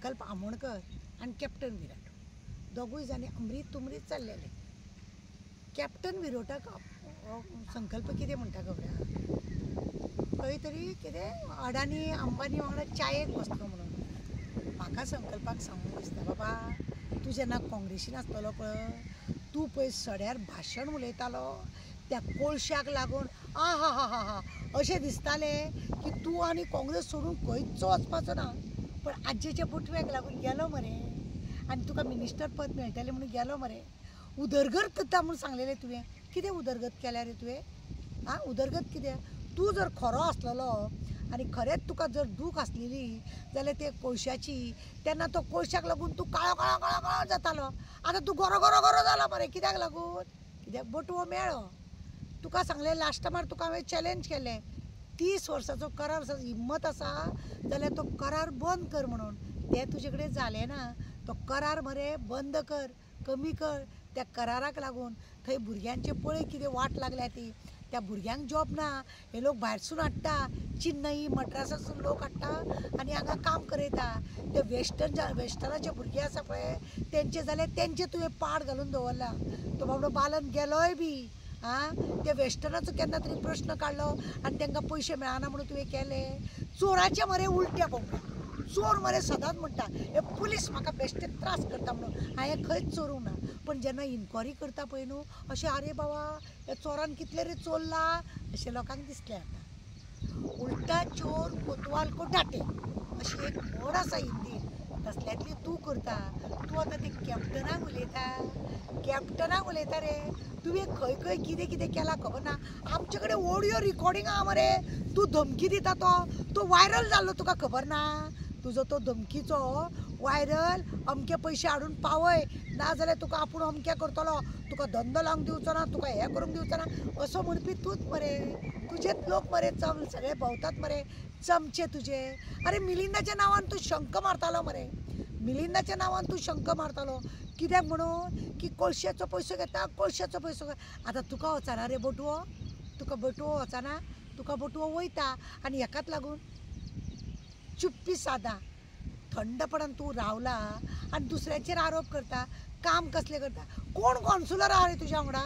संकल्प आमोणकर आणि कॅप्टन विराट दोगूय जाणी अमरीत तुमरीत चाललेले. कॅप्टन विराटाक संकल्प कितें म्हणटा खबर खंय तरी कितें अडानी अंबानी वांगडा चायेक बसलो म्हणून. म्हाका संकल्पाक सांगूंक दिसता बाबा तूं जेन्ना काँग्रेसीन आसतलो पळय तूं पळय सड्यार भाशण उलयतालो त्या कोळशाक लागून हा हा हा हा हा अशें दिसतालें की तूं आनी काँग्रेस सोडून खंयच वचपाचो ना. पण आज्जेच्या बुटव्याक लागून गेलो मरे आनी तुका मिनिस्टर पद मेळटलें म्हणून गेलो मरे. उदरगत करता म्हणून सांगलेलें तुवें. कितें उदरगत केल्या रे तुवें? उदरगत कितें? तूं जर खरो आसलेलो आनी खरेंच तुका जर दूख आसलेली जाल्यार ते कोळशाची तेन्ना तो कोळशाक लागून तूं काळो काळो काळो काळो जातालो. आतां तूं गरो गरो गरो जाला मरे. कित्याक लागून? कित्याक बटवो मेळ्ळो. तुका सांगलें लास्ट टायमार तुका हांवें चॅलेंज केलें 30 वर्साचो करार हिम्मत आसा जाल्यार तो करार बंद कर म्हणून. तें तुजे कडेन जालें ना. तो करार मरे बंद कर, कमी कर. त्या कराराक लागून थंय भुरग्यांचे पळय कितें वाट लागल्या ती. त्या भुरग्यांक जॉब ना. हे लोक भायरसून हाडटा चेन्नई मद्रासासून लोक हाडटा आनी हांगा काम करयता. ते वेस्टर्नाचे भुरगे आसा पळय तेंचे जाल्यार तेंचे तुवें पाड घालून दवरला. तो बाबडो बालन गेलोय बी ते वेस्टर्नाचो केन्ना तरी प्रश्न काडलो आनी तांकां पयशे मेळना म्हणून तुवें केले. चोराचे मरे उलट्या बोबड्या. चोर मरे सदांच म्हणटा हे पुलीस म्हाका बेश्टे त्रास करता म्हणून हांवें खंयच चोरूंक ना. पण जेन्ना इन्क्वायरी करता पळय न्हू अशें आरे बाबा हे चोरान कितले रे चोरला अशें लोकांक दिसलें आतां. उलटा चोर कोतवाल को डाटे अशी एक म्हण आसा हिंदीन. तसल्यांतली तूं करता. तूं आतां ते कॅप्टनाक उलयता रे. तुवें खंय खंय कितें कितें केलां खबर ना. आमचे कडेन ऑडियो रिकॉर्डिंग आहा मरे. तूं धमकी दिता तो वायरल जाल्लो तुका खबर ना. तुजो तो धमकीचो वायरल अमके पयशे हाडून पावय नाजाल्यार तुका आपूण अमकें करतलो, तुका धंदो लावंक दिवचो ना, तुका हें करूंक दिवचो ना असो म्हणपी तूंच मरे. तुजेच लोक मरे सगळे भोंवतात मरे चमचे तुजे. अरे मिलिंदाच्या नांवान तूं शंख मारतालो मरे. मिलिंदाच्या नांवान तूं शंख मारतालो कित्याक म्हणून की कोळशाचो पयसो घेता कोळशाचो पयसो घेता. आतां तुका वचना रे बटवो. तुका बटवो वचना. तुका बटवो वयता आनी हेकाच लागून चुप्पी सादा थंडपणान तूं रावला आनी दुसऱ्याचेर आरोप करता. काम कसलें करता. कोण कॉन्सुलर आहा रे तुज्या वांगडा?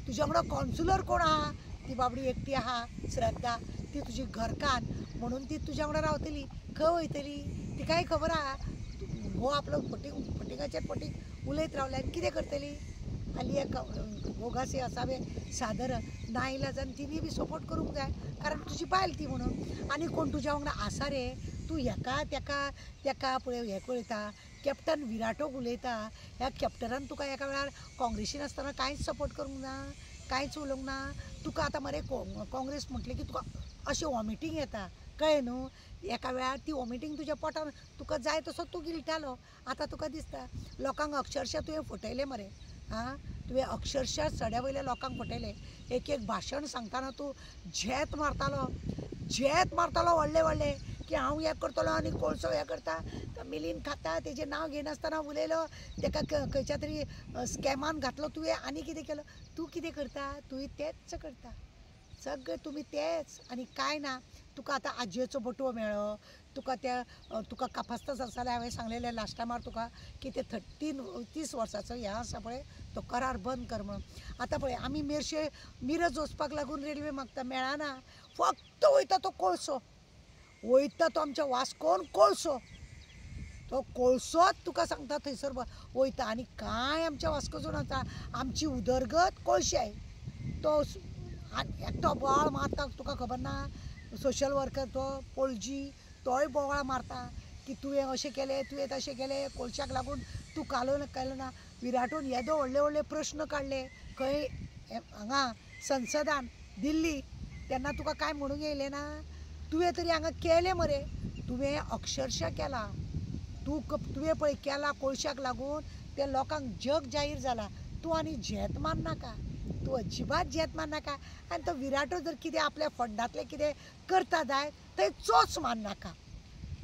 तुज्या वांगडा कॉन्सुलर कोण आहा? ती बाबडी एकटी आहा श्रद्धा. ती तुजी घरकान म्हणून ती तुज्या वांगडा रावतली. खंय वयतली तिकाय खबर आहा. हो आपलो फटिंगाचेर फटींग उलयत रावले आनी कितें करतली? हाली एक भोगासी असावे सादर नाइलाजान तिणी बी सपोर्ट करूंक जाय कारण तुजी बायल ती म्हणून. आनी कोण तुज्या वांगडा आसा रे? तूं हेका तेका पळय हें कळयता. कॅप्टन विराटोक उलयता. ह्या कॅप्टनान तुका एका वेळार काँग्रेसीन आसतना कांयच सपोर्ट करूंक ना, कांयच उलोवंक ना. तुका आतां मरे काँग्रेस म्हटलें की तुका अशें वॉमिटींग येता कळ्ळें न्हू. एका वेळार ती वॉमिटींग तुज्या पोटान तुका जाय तसो तूं गिळटालो. आतां तुका दिसता लोकांक अक्षरशा तुवें फटयलें मरे. तुवें अक्षरशा सड्या वयल्या लोकांक फटयलें. एक भाशण सांगतना तूं झेत मारतालो व्हडले की हांव हें करतलो आनी कोळसो हें करता. मिलीन खाता तेजें नांव घेनासतना उलयलो. तेका खंयच्या तरी स्कॅमान घातलो तुवें आनी कितें केलो. तूं कितें करता? तुवें तेंच करता. सगळें तुमी तेंच आनी कांय ना. तुका आतां आजयेचो बटवो मेळ्ळो. तुका कापास्तां जाल्यार हांवें सांगलेलें लास्ट टायमार तुका की ते 30 वर्साचो हें आसा पळय तो करार बंद कर म्हणून. आतां पळय आमी मिरज वचपाक लागून रेल्वे मागता मेळना. फक्त वयता तो कोळसो. वयता तो आमच्या वास्कोन कोळसो. तो कोळसोच तुका सांगता थंयसर वयता आनी कांय आमच्या वास्कोसून आसा. आमची उदरगत कोळशाय. तो एकटो बोवाळ मारता तुका खबर ना. सोशल वर्कर तो पणजी तोय बोवाळ मारता की तुवें अशें केलें तुवें तशें केलें कोळशाक लागून तूं केलो ना. विराटून येदो व्हडले प्रश्न काडले खंय हांगा संसदान दिल्ली तेन्ना तुका कांय म्हणूंक येयलें ना. तुवें तरी हांगा केलें मरे. तुवें अक्षरशा केला. तुवें पळय केला कोळशाक लागून ते लोकांक जग जाहीर जाला. तूं आनी झेत मारनाका. तूं अजिबात झेत मारनाका. आनी तो विराटो जर कितें आपल्या फंडांतलें कितें करता जाय थंय चोच मारनाका.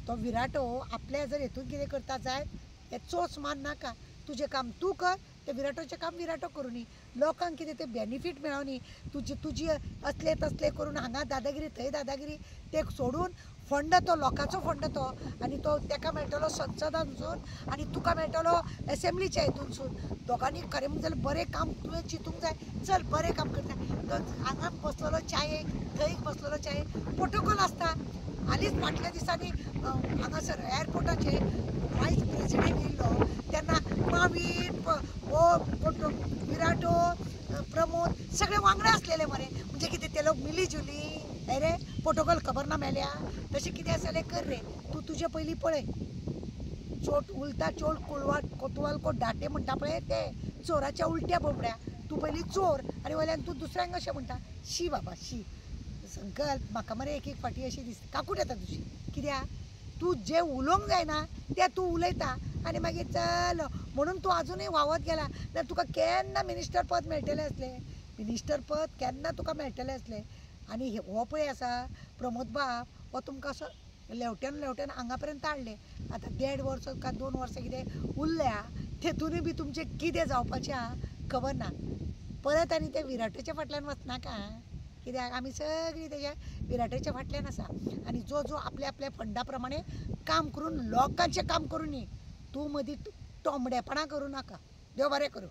तो विराटो आपल्या जर हेतून कितें करता जाय हें चोच मारनाका. तुजें काम तूं कर. ते विराटोचें काम विराटो करूं न्ही. लोकांक कितें तें बेनिफीट मेळोनी. तुजी असले तसले करून हांगा दादागिरी थंय दादागिरी ते सोडून फंड तो लोकांचो फंड तो आनी तो ताका मेळटलो संसदांसून आनी तुका मेळटलो एसेंब्लीच्या हितूनसून दोगांनी खरें म्हणून जाल्यार बरें काम तुवें चिंतूंक जाय चल बरें काम करता तो हांगा बसलेलो चायेक थंय बसलेलो चायेक प्रोटोकॉल आसता हालींच फाटल्या दिसांनी हांगासर एअरपोर्टाचेर वायस प्रेसिडेंट येयल्लो तेन्ना मावीन विराटो प्रमोद सगळे वांगडा आसलेले मरे म्हणजे कितें ते लोक मिली जुली अरे प्रोटोकॉल खबर ना मेल्या तशें कितें आसलें कर रे तूं तुजे पयलीं पळय चोट उलता चोर कोतवाल को दाटे म्हणटा पळय ते चोराच्या उलट्या बोबड्या तूं पयलीं चोर आनी वयल्यान तूं दुसऱ्यांक अशें म्हणटा शी बाबा शी संकल्प म्हाका मरे एक फावटी अशी दिसता काकूट येता तुजी कित्याक तूं जें उलोवंक जायना तें तूं उलयता आनी मागीर चल म्हणून तूं आजुनूय वावत गेला जाल्यार तुका केन्ना मिनिस्टर पद मेळटलें असलें मिनिस्टर पद केन्ना तुका मेळटलें असलें आनी हो पळय आसा प्रमोद बाब हो तुमकां असो लेवट्यान हांगा पर्यंत हाडले आतां 1.5 वर्स काय 2 वर्सां कितें उरल्या तेतूनय बी तुमचें कितें जावपाचें आहा खबर ना परत आनी ते विराटाच्या फाटल्यान वचनाका कित्याक आमी सगळीं तेज्या विराटाच्या फाटल्यान आसा आनी जो जो आपल्या आपल्या फंडा प्रमाणे काम करून लोकांचें काम करून न्ही तूं मदीं टोमडेपणां करूं नाका देव बरें करूं.